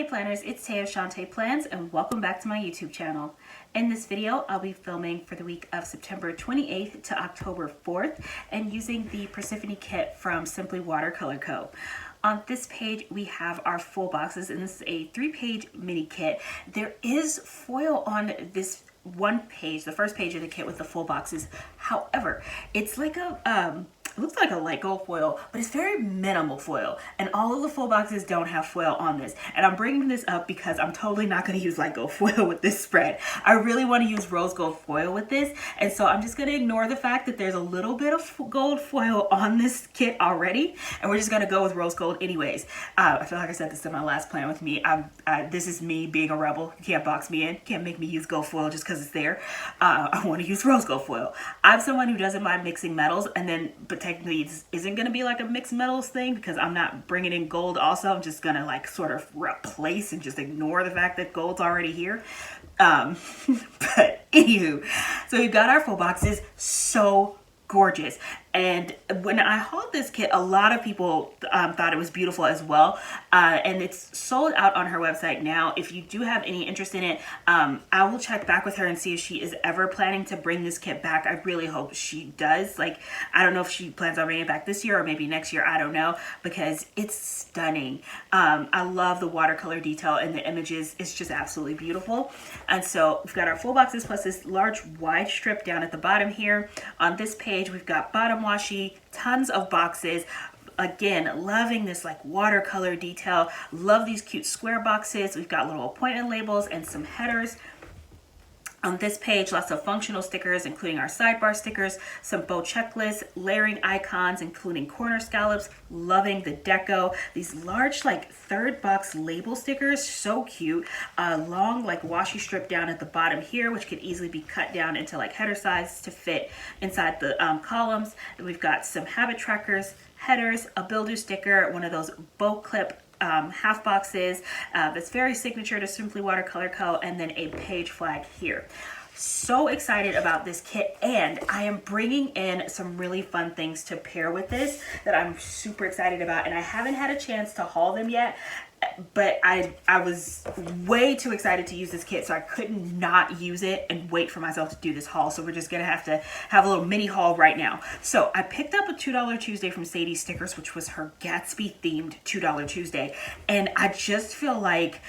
Hey planners, it's Tay of Shantae Plans and welcome back to my YouTube channel. In this video, I'll be filming for the week of September 28th to October 4th and using the Persephone kit from Simply Watercolor Co. On this page, we have our full boxes, and this is a 3-page mini kit. There is foil on this one page, the first page of the kit with the full boxes. However, it's like a it looks like a light gold foil, but it's very minimal foil, and all of the full boxes don't have foil on this. And I'm bringing this up because I'm totally not going to use light gold foil with this spread. I really want to use rose gold foil with this, and so I'm just going to ignore the fact that there's a little bit of gold foil on this kit already, and we're just going to go with rose gold anyways. I feel like I said this in my last plan with me. This is me being a rebel. You can't box me in. You can't make me use gold foil just because it's there. I want to use rose gold foil. I'm someone who doesn't mind mixing metals, but technically this isn't going to be like a mixed metals thing because I'm not bringing in gold also. I'm just going to like sort of replace and just ignore the fact that gold's already here. But anywho, so we've got our full boxes. So gorgeous. And when I hauled this kit, a lot of people thought it was beautiful as well. And it's sold out on her website now. If you do have any interest in it, I will check back with her and see if she is ever planning to bring this kit back. I really hope she does. Like, I don't know if she plans on bringing it back this year or maybe next year. I don't know, because it's stunning. I love the watercolor detail in the images. It's just absolutely beautiful. And so we've got our full boxes plus this large wide strip down at the bottom here. On this page, we've got bottom washi, tons of boxes. Again, loving this like watercolor detail. Love these cute square boxes. We've got little appointment labels and some headers. On this page, lots of functional stickers, including our sidebar stickers, some bow checklists, layering icons, including corner scallops. Loving the deco. These large like third box label stickers, so cute. Long like washi strip down at the bottom here, which could easily be cut down into like header size to fit inside the columns. And we've got some habit trackers, headers, a builder sticker, one of those bow clip half boxes that's very signature to Simply Watercolor Co, and then a page flag here. So excited about this kit, and I am bringing in some really fun things to pair with this that I'm super excited about, and I haven't had a chance to haul them yet, but I was way too excited to use this kit, so I couldn't not use it and wait for myself to do this haul. So we're just gonna have to have a little mini haul right now. So I picked up a $2 Tuesday from Sadie Stickers, which was her Gatsby themed $2 Tuesday, and I just feel like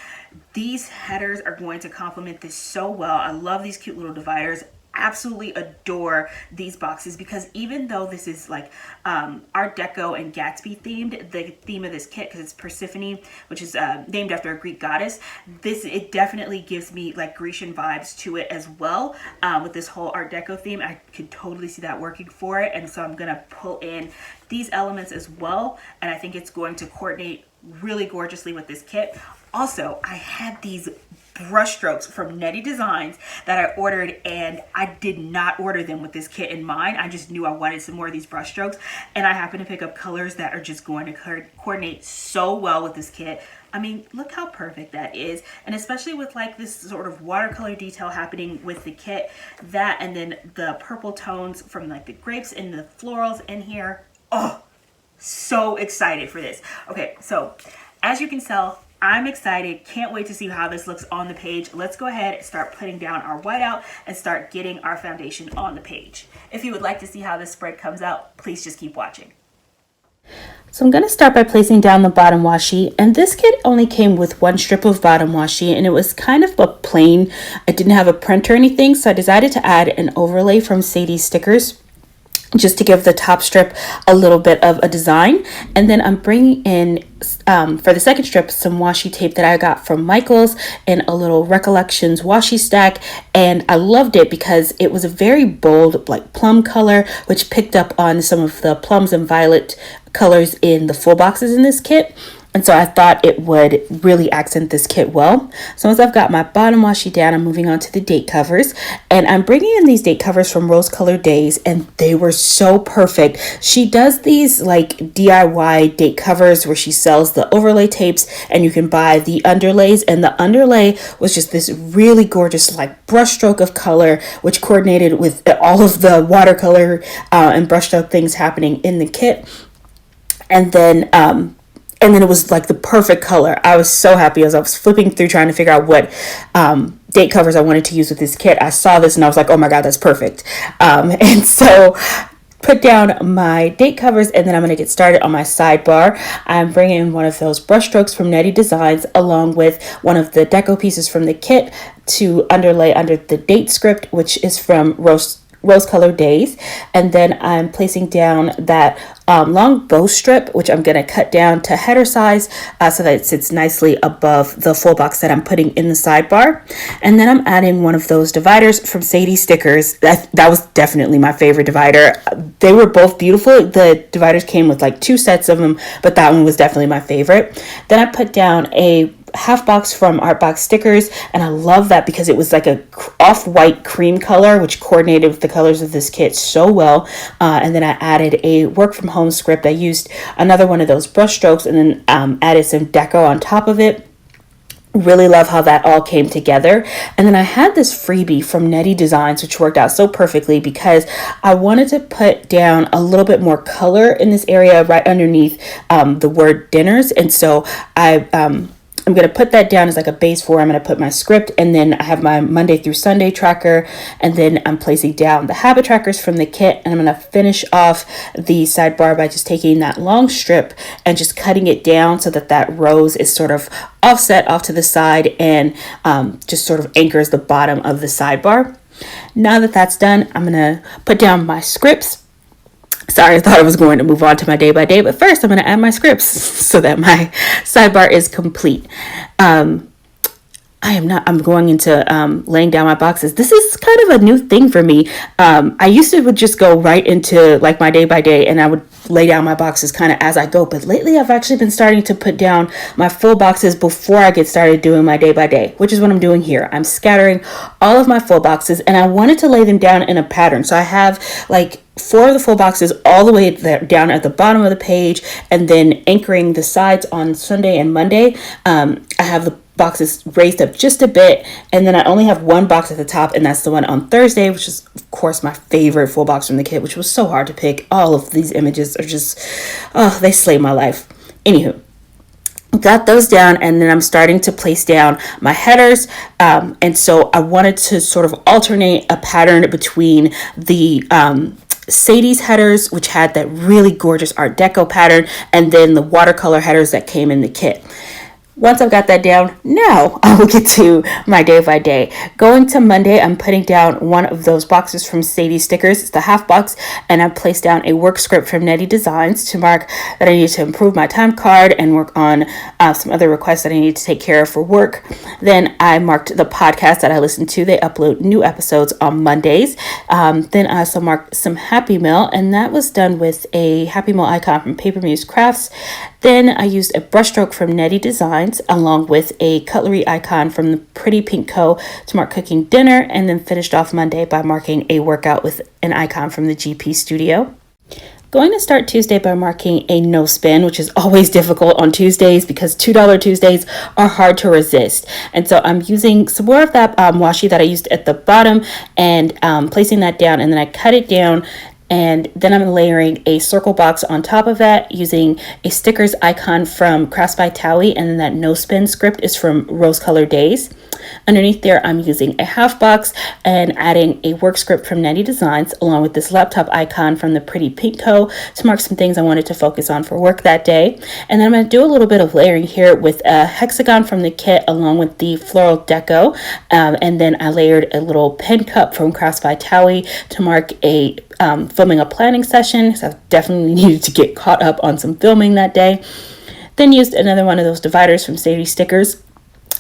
these headers are going to complement this so well. I love these cute little dividers. Absolutely adore these boxes because even though this is like Art Deco and Gatsby themed, the theme of this kit, because it's Persephone, which is named after a Greek goddess, it definitely gives me like Grecian vibes to it as well. With this whole Art Deco theme, I could totally see that working for it, and so I'm gonna pull in these elements as well, and I think it's going to coordinate really gorgeously with this kit. Also, I had these brush strokes from Netty Designs that I ordered, and I did not order them with this kit in mind. I just knew I wanted some more of these brush strokes, and I happened to pick up colors that are just going to coordinate so well with this kit. I mean, look how perfect that is, and especially with like this sort of watercolor detail happening with the kit, that and then the purple tones from like the grapes and the florals in here. Oh, so excited for this. Okay, so as you can tell, I'm excited. Can't wait to see how this looks on the page. Let's go ahead and start putting down our whiteout and start getting our foundation on the page. If you would like to see how this spread comes out, please just keep watching. So I'm going to start by placing down the bottom washi, and this kit only came with one strip of bottom washi, and it was kind of a plain. I didn't have a print or anything, so I decided to add an overlay from Sadie Stickers just to give the top strip a little bit of a design. And then I'm bringing in for the second strip some washi tape that I got from Michael's in a little Recollections washi stack, and I loved it because it was a very bold like plum color, which picked up on some of the plums and violet colors in the full boxes in this kit. And so I thought it would really accent this kit well. So once I've got my bottom washi down, I'm moving on to the date covers. And I'm bringing in these date covers from Rose Colored Days, and they were so perfect. She does these like DIY date covers where she sells the overlay tapes and you can buy the underlays. And the underlay was just this really gorgeous like brushstroke of color, which coordinated with all of the watercolor and brushstroke things happening in the kit. And then and then it was like the perfect color. I was so happy as I was flipping through trying to figure out what date covers I wanted to use with this kit. I saw this and I was like, oh my God, that's perfect. And so put down my date covers, and then I'm going to get started on my sidebar. I'm bringing in one of those brush strokes from Netty Designs along with one of the deco pieces from the kit to underlay under the date script, which is from Rose Colored Days. And then I'm placing down that long bow strip, which I'm going to cut down to header size so that it sits nicely above the full box that I'm putting in the sidebar. And then I'm adding one of those dividers from Sadie Stickers. That was definitely my favorite divider. They were both beautiful. The dividers came with like 2 sets of them, but that one was definitely my favorite. Then I put down a half box from Artbox Stickers, and I love that because it was like a off-white cream color, which coordinated with the colors of this kit so well. And then I added a work from home script. I used another one of those brush strokes and then added some deco on top of it. Really love how that all came together. And then I had this freebie from Netty Designs, which worked out so perfectly because I wanted to put down a little bit more color in this area right underneath the word dinners. And so I'm going to put that down as like a base for. I'm going to put my script, and then I have my Monday through Sunday tracker, and then I'm placing down the habit trackers from the kit, and I'm going to finish off the sidebar by just taking that long strip and just cutting it down so that that rose is sort of offset off to the side and just sort of anchors the bottom of the sidebar. Now that that's done, I'm going to put down my scripts. Sorry, I thought I was going to move on to my day by day, but first I'm going to add my scripts so that my sidebar is complete. I'm going into laying down my boxes. This is kind of a new thing for me. I used to would just go right into like my day by day, and I would lay down my boxes kind of as I go. But lately I've actually been starting to put down my full boxes before I get started doing my day by day, which is what I'm doing here. I'm scattering all of my full boxes, and I wanted to lay them down in a pattern. So I have like 4 of the full boxes all the way down at the bottom of the page, and then anchoring the sides on Sunday and Monday. I have the boxes raised up just a bit, and then I only have 1 box at the top, and that's the one on Thursday, which is of course my favorite full box from the kit, which was so hard to pick. All of these images are just, they slay my life. Anywho, got those down, and then I'm starting to place down my headers, and so I wanted to sort of alternate a pattern between the Sadie's headers, which had that really gorgeous Art Deco pattern, and then the watercolor headers that came in the kit. Once I've got that down, now I will get to my day by day. Going to Monday, I'm putting down one of those boxes from Sadie Stickers. It's the half box, and I placed down a work script from Netty Designs to mark that I need to improve my time card and work on some other requests that I need to take care of for work. Then I marked the podcast that I listen to. They upload new episodes on Mondays. Then I also marked some Happy Mail, and that was done with a Happy Mail icon from Paper Muse Crafts. Then I used a brushstroke from Netty Designs along with a cutlery icon from the Pretty Pink Co. to mark cooking dinner, and then finished off Monday by marking a workout with an icon from the GP Studio. Going to start Tuesday by marking a no spin, which is always difficult on Tuesdays because $2 Tuesdays are hard to resist. And so I'm using some more of that washi that I used at the bottom and placing that down, and then I cut it down. And then I'm layering a circle box on top of that using a stickers icon from Crafts by Towie, and then that no spin script is from Rose Colored Days. Underneath there, I'm using a half box and adding a work script from Netty Designs along with this laptop icon from the Pretty Pink Co. to mark some things I wanted to focus on for work that day. And then I'm going to do a little bit of layering here with a hexagon from the kit along with the floral deco. And then I layered a little pen cup from Crafts by Towie to mark a filming a planning session. So I definitely needed to get caught up on some filming that day. Then used another one of those dividers from Sadie Stickers.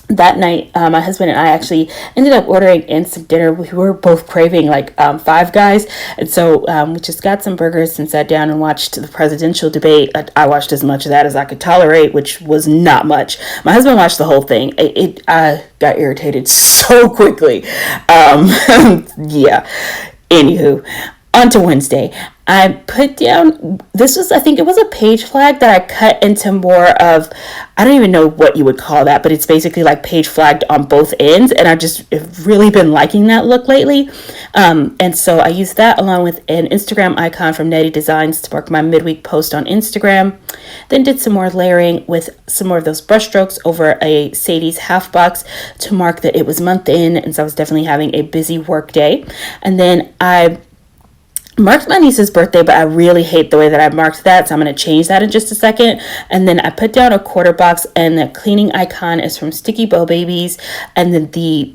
That night, my husband and I actually ended up ordering in some dinner. We were both craving like Five Guys, and so we just got some burgers and sat down and watched the presidential debate. I watched as much of that as I could tolerate, which was not much. My husband watched the whole thing. I got irritated so quickly. Yeah. Anywho, on to Wednesday. I put down, I think it was a page flag that I cut into more of, I don't even know what you would call that, but it's basically like page flagged on both ends. And I've just really been liking that look lately. And so I used that along with an Instagram icon from Netty Designs to mark my midweek post on Instagram. Then did some more layering with some more of those brush strokes over a Sadie's half box to mark that it was month in. And so I was definitely having a busy work day. And then I marked my niece's birthday, but I really hate the way that I marked that, so I'm going to change that in just a second. And then I put down a quarter box, and the cleaning icon is from Sticky Bow Babies, and then the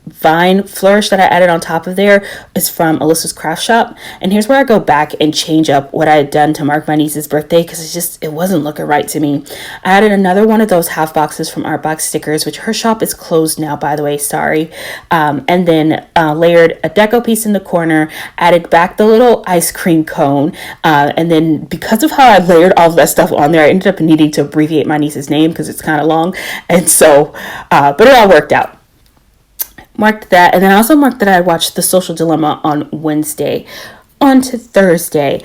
vine flourish that I added on top of there is from Alyssa's Craft Shop. And here's where I go back and change up what I had done to mark my niece's birthday, because it wasn't looking right to me. I added another one of those half boxes from Artbox Stickers, which her shop is closed now, by the way, sorry. And then layered a deco piece in the corner, added back the little ice cream cone, and then because of how I layered all of that stuff on there, I ended up needing to abbreviate my niece's name because it's kind of long, and so but it all worked out. Marked that, and then I also marked that I watched The Social Dilemma on Wednesday. On to Thursday,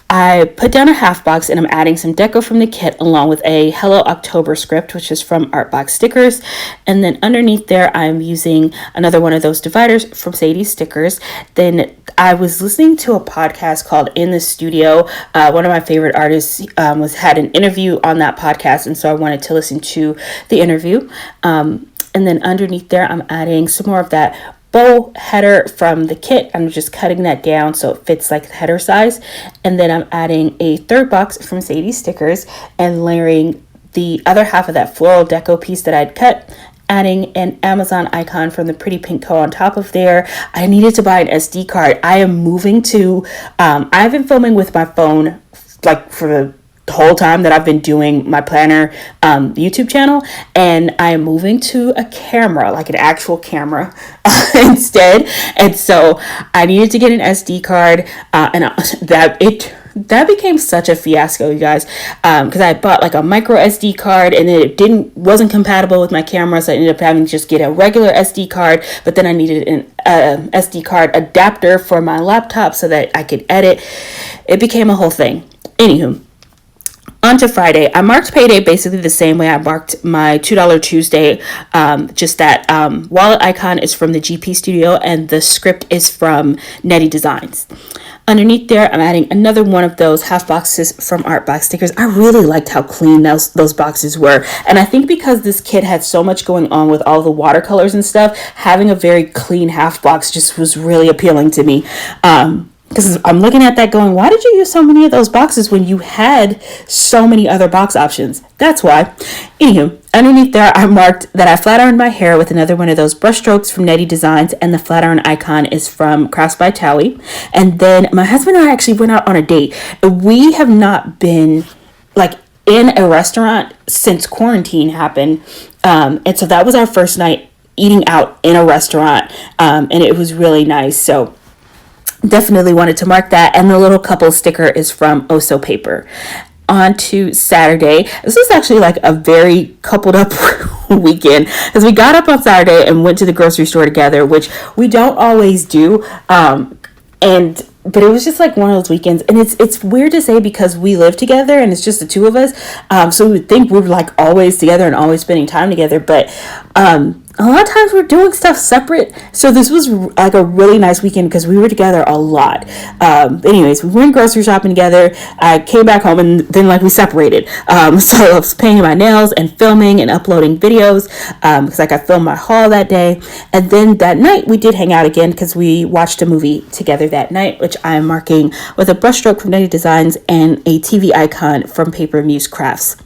I put down a half box, and I'm adding some deco from the kit along with a Hello October script, which is from Artbox Stickers. And then underneath there, I'm using another one of those dividers from Sadie's Stickers. Then I was listening to a podcast called In the Studio. One of my favorite artists had an interview on that podcast, and so I wanted to listen to the interview. And then underneath there, I'm adding some more of that bow header from the kit. I'm just cutting that down so it fits like the header size. And then I'm adding a third box from Sadie's Stickers and layering the other half of that floral deco piece that I'd cut, adding an Amazon icon from the Pretty Pink Co on top of there. I needed to buy an SD card. I am moving to, I've been filming with my phone like for the whole time that I've been doing my planner YouTube channel, and I am moving to a camera, like an actual camera instead. And so I needed to get an SD card, and that became such a fiasco, you guys, because I bought like a micro SD card, and then it wasn't compatible with my camera, so I ended up having to just get a regular SD card. But then I needed an SD card adapter for my laptop so that I could edit. It became a whole thing. Anywho, on to Friday, I marked payday basically the same way I marked my $2 Tuesday. Just that wallet icon is from the GP Studio, and the script is from Netty Designs. Underneath there, I'm adding another one of those half boxes from Artbox Stickers. I really liked how clean those boxes were. And I think because this kit had so much going on with all the watercolors and stuff, having a very clean half box just was really appealing to me. Because I'm looking at that going, why did you use so many of those boxes when you had so many other box options? That's why. Anywho, underneath there, I marked that I flat ironed my hair with another one of those brush strokes from Netty Designs, and the flat iron icon is from Crafts by Towie. And then my husband and I actually went out on a date. We have not been like in a restaurant since quarantine happened. And so that was our first night eating out in a restaurant. And it was really nice. So definitely wanted to mark that. And the little couple sticker is from Oso Paper. On to Saturday. This was actually like a very coupled up weekend, because we got up on Saturday and went to the grocery store together, which we don't always do. But it was just like one of those weekends, and it's weird to say because we live together and it's just the two of us. So we would think we were like always together and always spending time together, but a lot of times we're doing stuff separate. So this was like a really nice weekend because we were together a lot. Anyways, we went grocery shopping together. I came back home and then like we separated. So I was painting my nails and filming and uploading videos because like I filmed my haul that day. And then that night we did hang out again because we watched a movie together that night, which I'm marking with a brushstroke from Netty Designs and a TV icon from Paper Muse Crafts.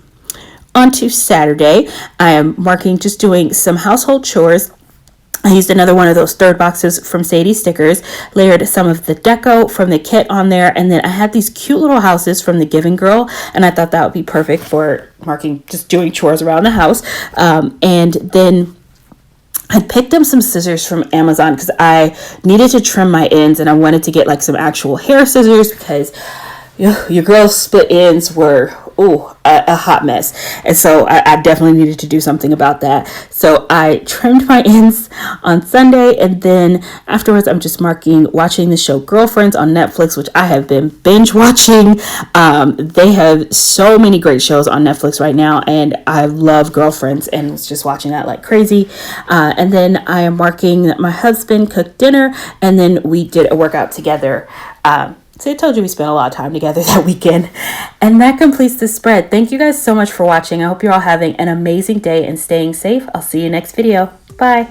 On to Saturday, I am marking just doing some household chores. I used another one of those third boxes from Sadie's Stickers, layered some of the deco from the kit on there, and then I had these cute little houses from the Giving Girl, and I thought that would be perfect for marking, just doing chores around the house. And then I picked up some scissors from Amazon because I needed to trim my ends, and I wanted to get like some actual hair scissors because your girl's split ends were a hot mess. And so I definitely needed to do something about that. So I trimmed my ends on Sunday, and then afterwards I'm just watching the show Girlfriends on Netflix, which I have been binge watching. They have so many great shows on Netflix right now, and I love Girlfriends and was just watching that like crazy. And then I am marking that my husband cooked dinner, and then we did a workout together. So I told you we spent a lot of time together that weekend. And that completes the spread. Thank you guys so much for watching. I hope you're all having an amazing day and staying safe. I'll see you next video. Bye.